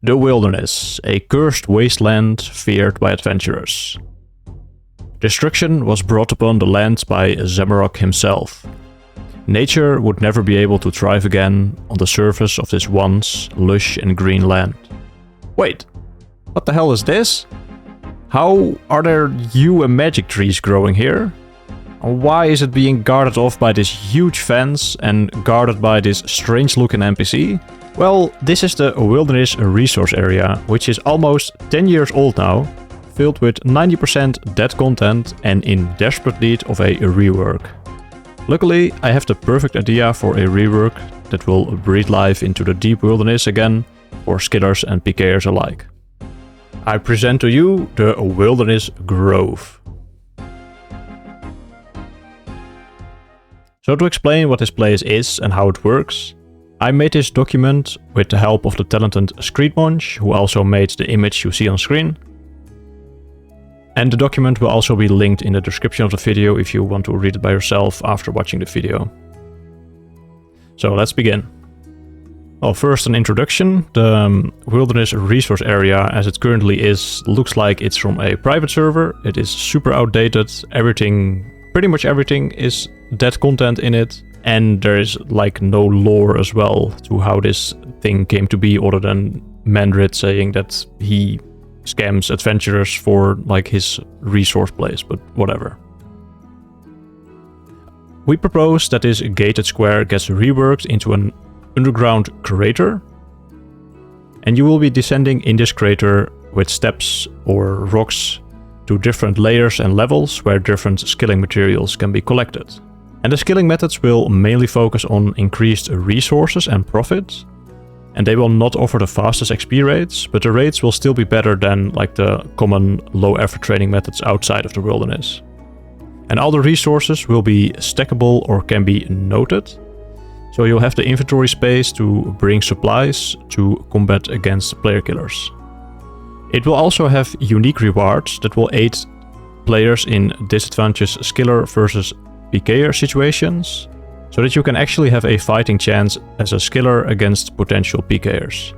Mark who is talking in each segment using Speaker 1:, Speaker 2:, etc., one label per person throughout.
Speaker 1: The wilderness, a cursed wasteland feared by adventurers. Destruction was brought upon the land by Zaros himself. Nature would never be able to thrive again on the surface of this once lush and green land. Wait, what the hell is this? How are there yew and magic trees growing here? And why is it being guarded off by this huge fence and guarded by this strange looking NPC? Well, this is the Wilderness Resource Area, which is almost 10 years old now, filled with 90% dead content and in desperate need of a rework. Luckily, I have the perfect idea for a rework that will breathe life into the deep wilderness again for skillers and Pkers alike. I present to you the Wilderness Grove. So to explain what this place is and how it works, I made this document with the help of the talented Screedmunch, who also made the image you see on screen. And the document will also be linked in the description of the video if you want to read it by yourself after watching the video. So let's begin. Well, first an introduction. The Wilderness Resource Area, as it currently is, looks like it's from a private server. It is super outdated. Pretty much everything is dead content in it. And there is like no lore as well to how this thing came to be, other than Mandrit saying that he scams adventurers for like his resource place, but whatever. We propose that this gated square gets reworked into an underground crater, and you will be descending in this crater with steps or rocks to different layers and levels where different skilling materials can be collected. And the skilling methods will mainly focus on increased resources and profit, and they will not offer the fastest XP rates, but the rates will still be better than like the common low effort training methods outside of the wilderness. And all the resources will be stackable or can be noted, so you'll have the inventory space to bring supplies to combat against player killers. It will also have unique rewards that will aid players in disadvantaged skiller versus Pker situations, so that you can actually have a fighting chance as a skiller against potential Pkers,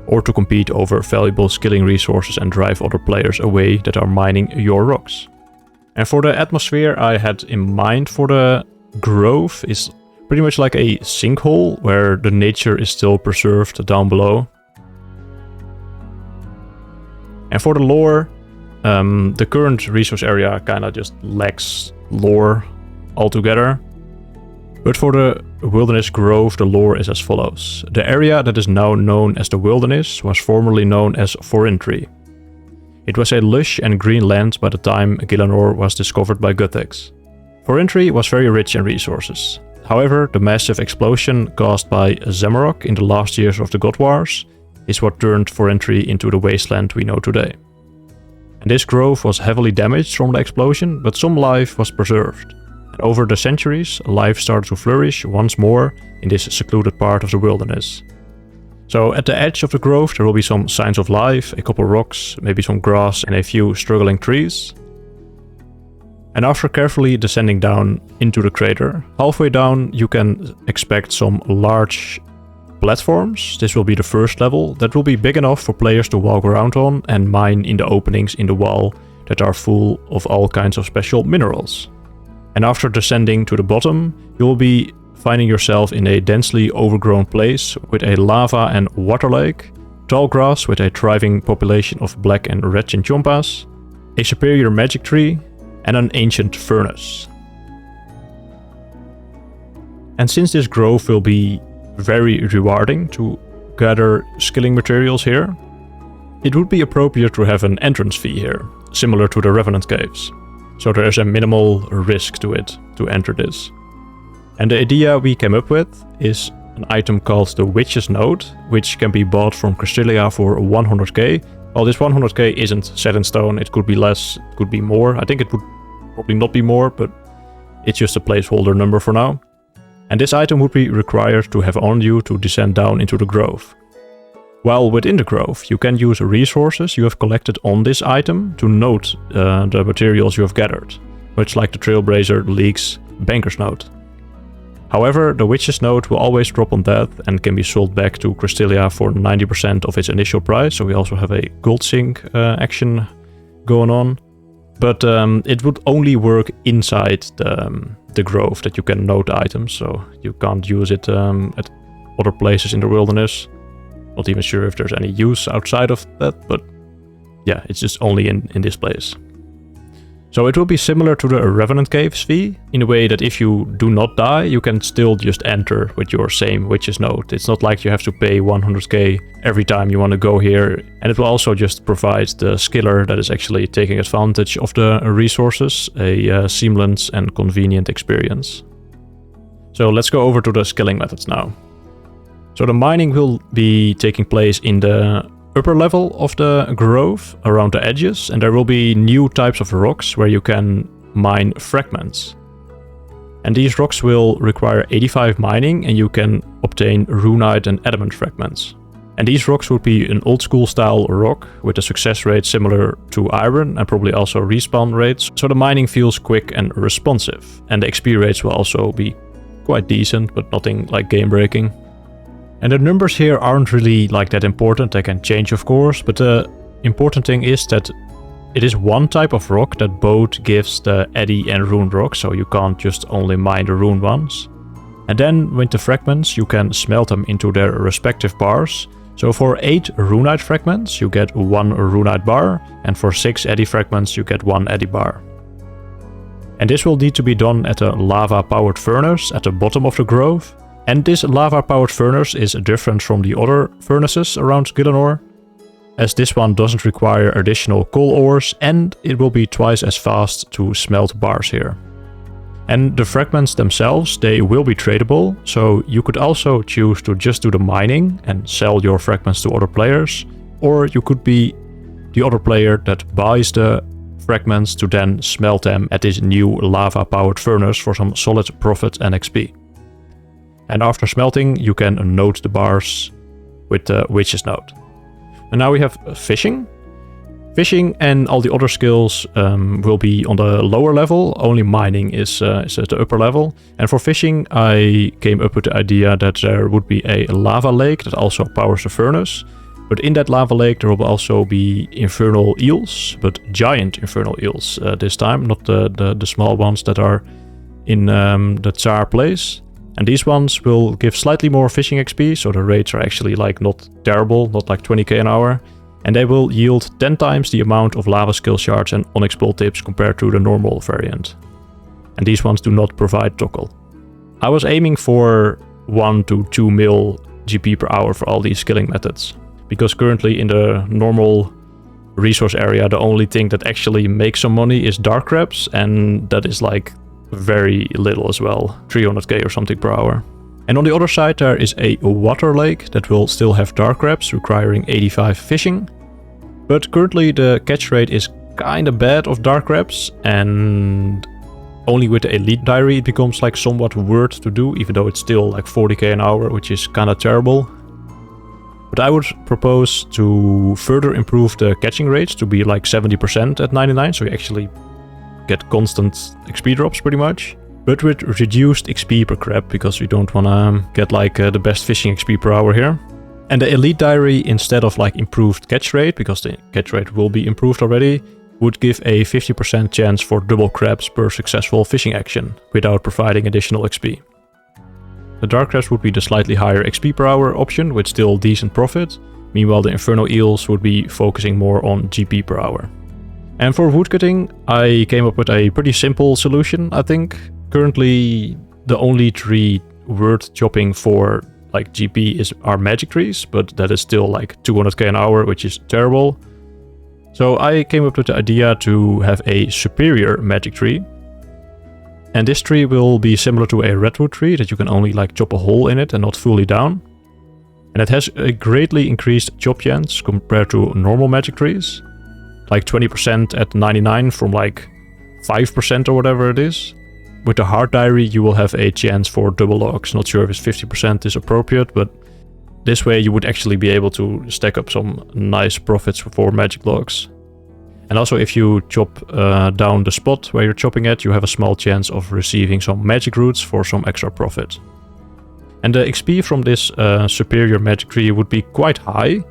Speaker 1: or to compete over valuable skilling resources and drive other players away that are mining your rocks. And for the atmosphere I had in mind for the grove is pretty much like a sinkhole where the nature is still preserved down below. And for the lore, the current resource area kinda just lacks lore altogether. But for the Wilderness Grove, the lore is as follows. The area that is now known as the Wilderness was formerly known as Forintry. It was a lush and green land by the time Gielinor was discovered by Guthics. Forintry was very rich in resources. However, the massive explosion caused by Zamarok in the last years of the God Wars is what turned Forintry into the wasteland we know today. And this grove was heavily damaged from the explosion, but some life was preserved. Over the centuries, life started to flourish once more in this secluded part of the wilderness. So at the edge of the grove there will be some signs of life, a couple rocks, maybe some grass and a few struggling trees. And after carefully descending down into the crater, halfway down you can expect some large platforms. This will be the first level that will be big enough for players to walk around on and mine in the openings in the wall that are full of all kinds of special minerals. And after descending to the bottom, you will be finding yourself in a densely overgrown place with a lava and water lake, tall grass with a thriving population of black and red chinchompas, a superior magic tree, and an ancient furnace. And since this grove will be very rewarding to gather skilling materials here, it would be appropriate to have an entrance fee here, similar to the Revenant Caves. So there is a minimal risk to it to enter this. And the idea we came up with is an item called the Witch's Note, which can be bought from Crystallia for 100k. Well, this 100k isn't set in stone, it could be less, it could be more. I think it would probably not be more, but it's just a placeholder number for now. And this item would be required to have on you to descend down into the grove. While within the grove, you can use resources you have collected on this item to note the materials you have gathered, much like the Trailblazer League's Banker's Note. However, the Witch's Note will always drop on death and can be sold back to Crystallia for 90% of its initial price, so we also have a gold sink action going on. But it would only work inside the grove, that you can note items, so you can't use it at other places in the wilderness. Not even sure if there's any use outside of that, but yeah, it's just only in this place. So it will be similar to the Revenant Caves fee, in a way that if you do not die, you can still just enter with your same Witch's Note. It's not like you have to pay 100k every time you want to go here, and it will also just provide the skiller that is actually taking advantage of the resources a seamless and convenient experience. So let's go over to the skilling methods now. So the mining will be taking place in the upper level of the grove around the edges, and there will be new types of rocks where you can mine fragments. And these rocks will require 85 mining, and you can obtain runite and adamant fragments. And these rocks would be an old school style rock with a success rate similar to iron and probably also respawn rates, so the mining feels quick and responsive, and the XP rates will also be quite decent, but nothing like game breaking. And the numbers here aren't really like that important, they can change of course, but the important thing is that it is one type of rock that both gives the eddy and rune rock, so you can't just only mine the rune ones. And then with the fragments you can smelt them into their respective bars. So for 8 runite fragments you get 1 runite bar, and for 6 eddy fragments you get 1 eddy bar. And this will need to be done at a lava powered furnace at the bottom of the grove. And this lava-powered furnace is different from the other furnaces around Gielinor, as this one doesn't require additional coal ores, and it will be twice as fast to smelt bars here. And the fragments themselves, they will be tradable, so you could also choose to just do the mining and sell your fragments to other players, or you could be the other player that buys the fragments to then smelt them at this new lava-powered furnace for some solid profit and XP. And after smelting, you can note the bars with the Witch's Note. And now we have fishing. Fishing and all the other skills will be on the lower level. Only mining is at the upper level. And for fishing, I came up with the idea that there would be a lava lake that also powers the furnace. But in that lava lake, there will also be infernal eels, but giant infernal eels this time, not the small ones that are in the Tsar place. And these ones will give slightly more fishing XP, so the rates are actually like not terrible, not like 20k an hour. And they will yield 10 times the amount of lava skill shards and onyx bolt tips compared to the normal variant. And these ones do not provide toggle. I was aiming for 1 to 2 mil GP per hour for all these skilling methods, because currently in the normal resource area the only thing that actually makes some money is dark crabs, and that is like very little as well, 300k or something per hour. And on the other side there is a water lake that will still have dark crabs requiring 85 fishing, but currently the catch rate is kinda bad of dark crabs, and only with the elite diary it becomes like somewhat worth to do, even though it's still like 40k an hour, which is kinda terrible. But I would propose to further improve the catching rates to be like 70% at 99, so you actually get constant XP drops pretty much, but with reduced XP per crab, because we don't want to get like the best fishing XP per hour here. And the elite diary, instead of like improved catch rate, because the catch rate will be improved already, would give a 50% chance for double crabs per successful fishing action without providing additional XP. The dark crabs would be the slightly higher XP per hour option with still decent profit. Meanwhile the infernal eels would be focusing more on GP per hour. And for woodcutting, I came up with a pretty simple solution, I think. Currently, the only tree worth chopping for like GP are magic trees, but that is still like 200k an hour, which is terrible. So I came up with the idea to have a superior magic tree. And this tree will be similar to a redwood tree, that you can only like chop a hole in it and not fully down. And it has a greatly increased chop chance compared to normal magic trees. Like 20% at 99 from like 5% or whatever it is. With the hard diary you will have a chance for double logs. Not sure if it's 50% is appropriate, but this way you would actually be able to stack up some nice profits for magic logs. And also if you chop down the spot where you're chopping at, you have a small chance of receiving some magic roots for some extra profit. And the XP from this superior magic tree would be quite high.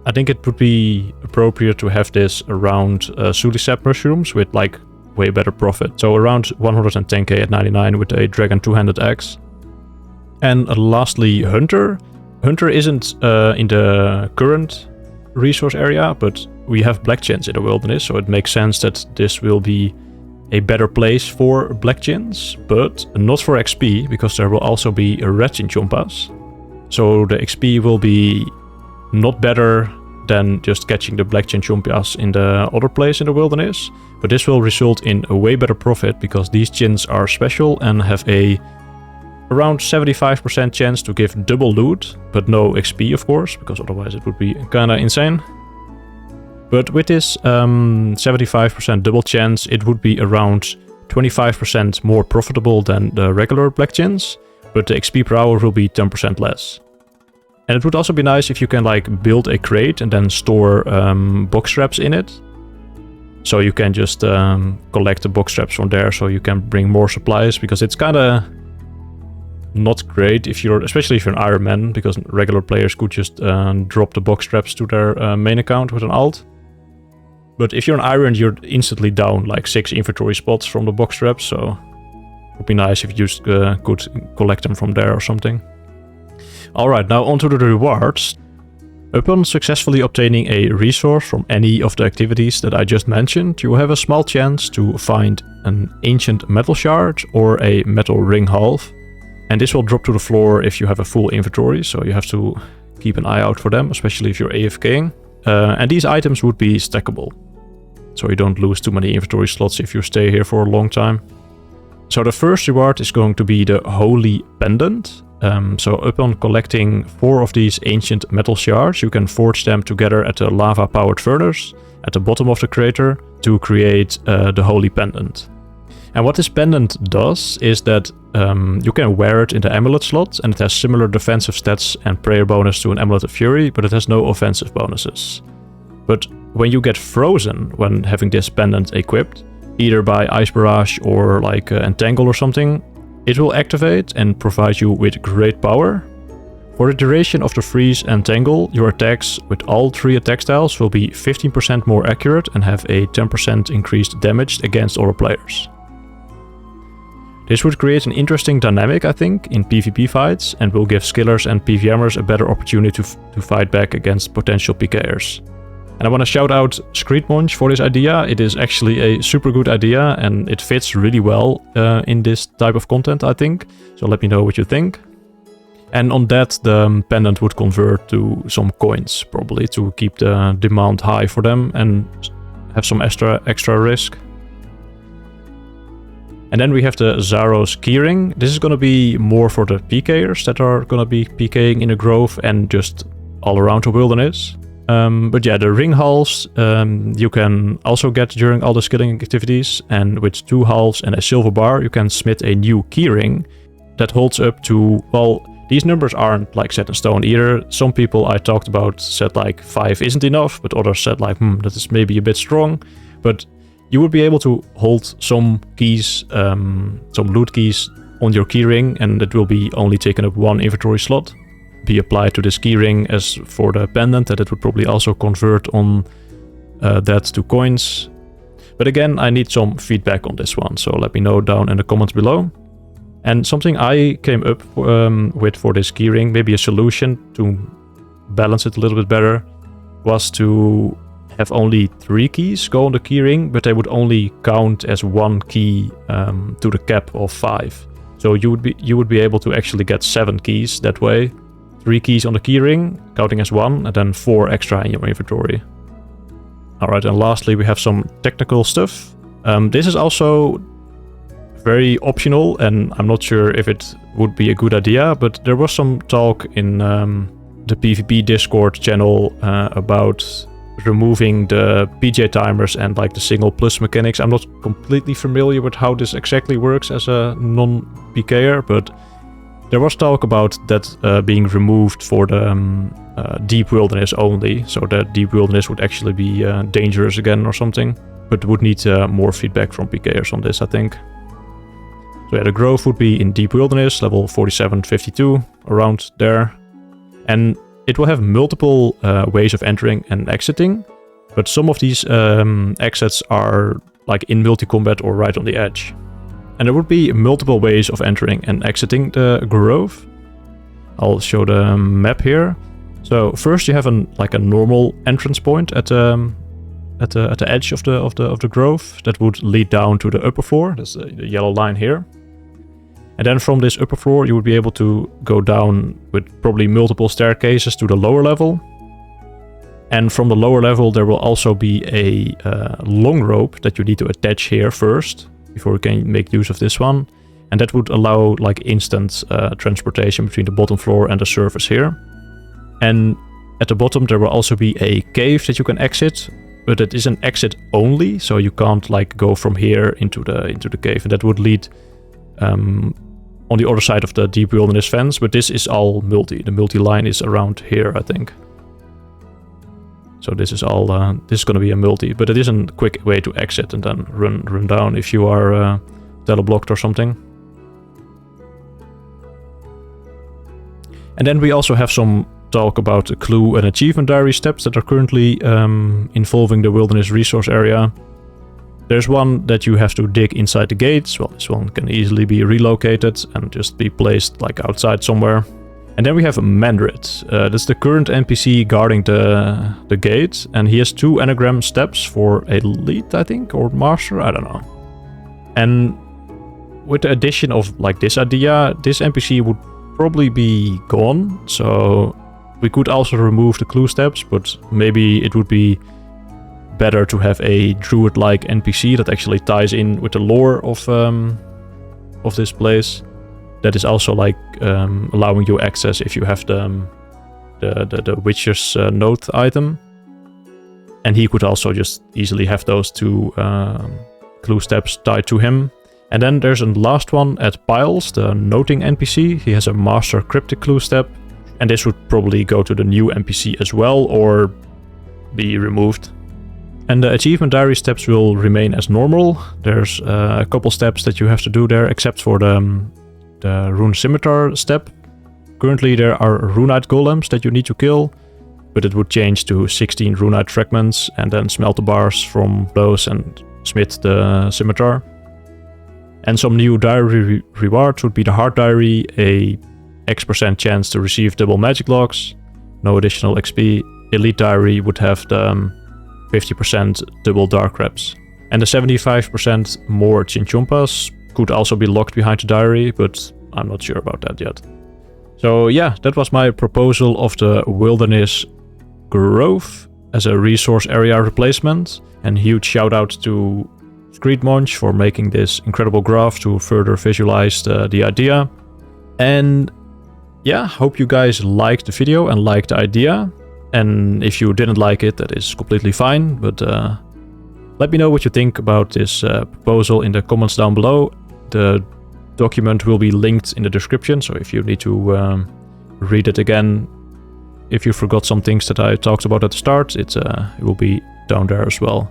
Speaker 1: I think it would be appropriate to have this around Sulisap mushrooms with like way better profit. So around 110k at 99 with a dragon two-handed axe. And lastly, Hunter. Hunter isn't in the current resource area, but we have black chins in the wilderness, so it makes sense that this will be a better place for black chins, but not for XP, because there will also be red chinchompas. So the XP will be not better than just catching the black chinchompas in the other place in the wilderness, but this will result in a way better profit because these chins are special and have a around 75% chance to give double loot, but no XP of course, because otherwise it would be kinda insane. But with this 75% double chance, it would be around 25% more profitable than the regular black chins, but the XP per hour will be 10% less. And it would also be nice if you can like build a crate and then store box traps in it. So you can just collect the box traps from there so you can bring more supplies, because it's kinda not great if you're, especially if you're an Iron Man, because regular players could just drop the box traps to their main account with an alt. But if you're an Iron, you're instantly down like 6 inventory spots from the box traps, so it would be nice if you just could collect them from there or something. Alright, now onto the rewards. Upon successfully obtaining a resource from any of the activities that I just mentioned, you have a small chance to find an ancient metal shard or a metal ring half. And this will drop to the floor if you have a full inventory, so you have to keep an eye out for them, especially if you're AFKing. And these items would be stackable, so you don't lose too many inventory slots if you stay here for a long time. So the first reward is going to be the Holy Pendant. So upon collecting 4 of these ancient metal shards, you can forge them together at a lava-powered furnace at the bottom of the crater to create the Holy Pendant. And what this pendant does is that you can wear it in the amulet slot, and it has similar defensive stats and prayer bonus to an Amulet of Fury, but it has no offensive bonuses. But when you get frozen when having this pendant equipped, either by Ice Barrage or like Entangle or something, it will activate and provide you with great power. For the duration of the freeze and Entangle, your attacks with all 3 attack styles will be 15% more accurate and have a 10% increased damage against other players. This would create an interesting dynamic, I think, in PvP fights, and will give skillers and PvMers a better opportunity to fight back against potential Pkers. And I want to shout out Screedmunch for this idea. It is actually a super good idea, and it fits really well in this type of content, I think. So let me know what you think. And on that, the pendant would convert to some coins, probably, to keep the demand high for them and have some extra risk. And then we have the Zaros keyring. This is going to be more for the PKers that are going to be PKing in a grove and just all around the wilderness. But yeah, the ring halves you can also get during all the skilling activities, and with 2 halves and a silver bar you can smith a new keyring that holds up to, well, these numbers aren't like set in stone either. Some people I talked about said like 5 isn't enough, but others said like, that is maybe a bit strong. But you would be able to hold some keys, some loot keys on your keyring, and it will be only taking up 1 inventory slot. Be applied to this keyring as for the pendant, that it would probably also convert on that to coins. But again, I need some feedback on this one, so let me know down in the comments below. And something I came up with for this keyring, maybe a solution to balance it a little bit better, was to have only 3 keys go on the keyring, but they would only count as 1 key to the cap of 5. So you would be able to actually get 7 keys that way. 3 keys on the keyring, counting as 1, and then 4 extra in your inventory. Alright, and lastly we have some technical stuff. This is also very optional, and I'm not sure if it would be a good idea, but there was some talk in the PvP Discord channel about removing the PJ timers and like the single plus mechanics. I'm not completely familiar with how this exactly works as a non-PKer, but There was talk about that being removed for the deep wilderness only, so that deep wilderness would actually be dangerous again or something, but would need more feedback from Pkers on this, I think. So yeah, the grove would be in deep wilderness, level 4752, around there. And it will have multiple ways of entering and exiting, but some of these exits are like in multi-combat or right on the edge. And there would be multiple ways of entering and exiting the grove. I'll show the map here. So first you have a normal entrance point at the edge of the grove that would lead down to the upper floor. That's the yellow line here. And then from this upper floor you would be able to go down with probably multiple staircases to the lower level. And from the lower level there will also be a long rope that you need to attach here first before you can make use of this one. And that would allow like instant transportation between the bottom floor and the surface here. And at the bottom there will also be a cave that you can exit, but it is an exit only, so you can't like go from here into the cave, and that would lead on the other side of the deep wilderness fence. But this is all multi. The multi line is around here, I think. So this is all this is going to be a multi, but it is a quick way to exit and then run down if you are teleblocked or something. And then we also have some talk about the clue and achievement diary steps that are currently involving the wilderness resource area. There's one that you have to dig inside the gates. Well, this one can easily be relocated and just be placed like outside somewhere. And then we have Mandrit. That's the current NPC guarding the gate, and he has 2 anagram steps for elite, I think, or master, I don't know. And with the addition of like this idea, this NPC would probably be gone, so we could also remove the clue steps, but maybe it would be better to have a druid-like NPC that actually ties in with the lore of this place. That is also like allowing you access if you have the Witcher's note item. And he could also just easily have those 2 clue steps tied to him. And then there's a last one at Piles, the noting NPC. He has a master cryptic clue step, and this would probably go to the new NPC as well, or be removed. And the achievement diary steps will remain as normal. There's a couple steps that you have to do there, except for the rune scimitar step. Currently there are runite golems that you need to kill, but it would change to 16 runite fragments and then smelt the bars from those and smith the scimitar. And some new diary rewards would be the Heart Diary, a X% chance to receive double magic logs, no additional XP. Elite Diary would have the 50% double dark reps. And the 75% more chinchompas could also be locked behind the diary, but I'm not sure about that yet. So yeah, that was my proposal of the Wilderness Grove as a resource area replacement. And huge shout out to Screedmunch for making this incredible graph to further visualize the idea. And yeah, hope you guys liked the video and liked the idea. And if you didn't like it, that is completely fine. But let me know what you think about this proposal in the comments down below. The document will be linked in the description, so if you need to read it again, if you forgot some things that I talked about at the start, it will be down there as well.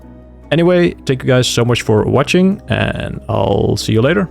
Speaker 1: Anyway, thank you guys so much for watching, and I'll see you later.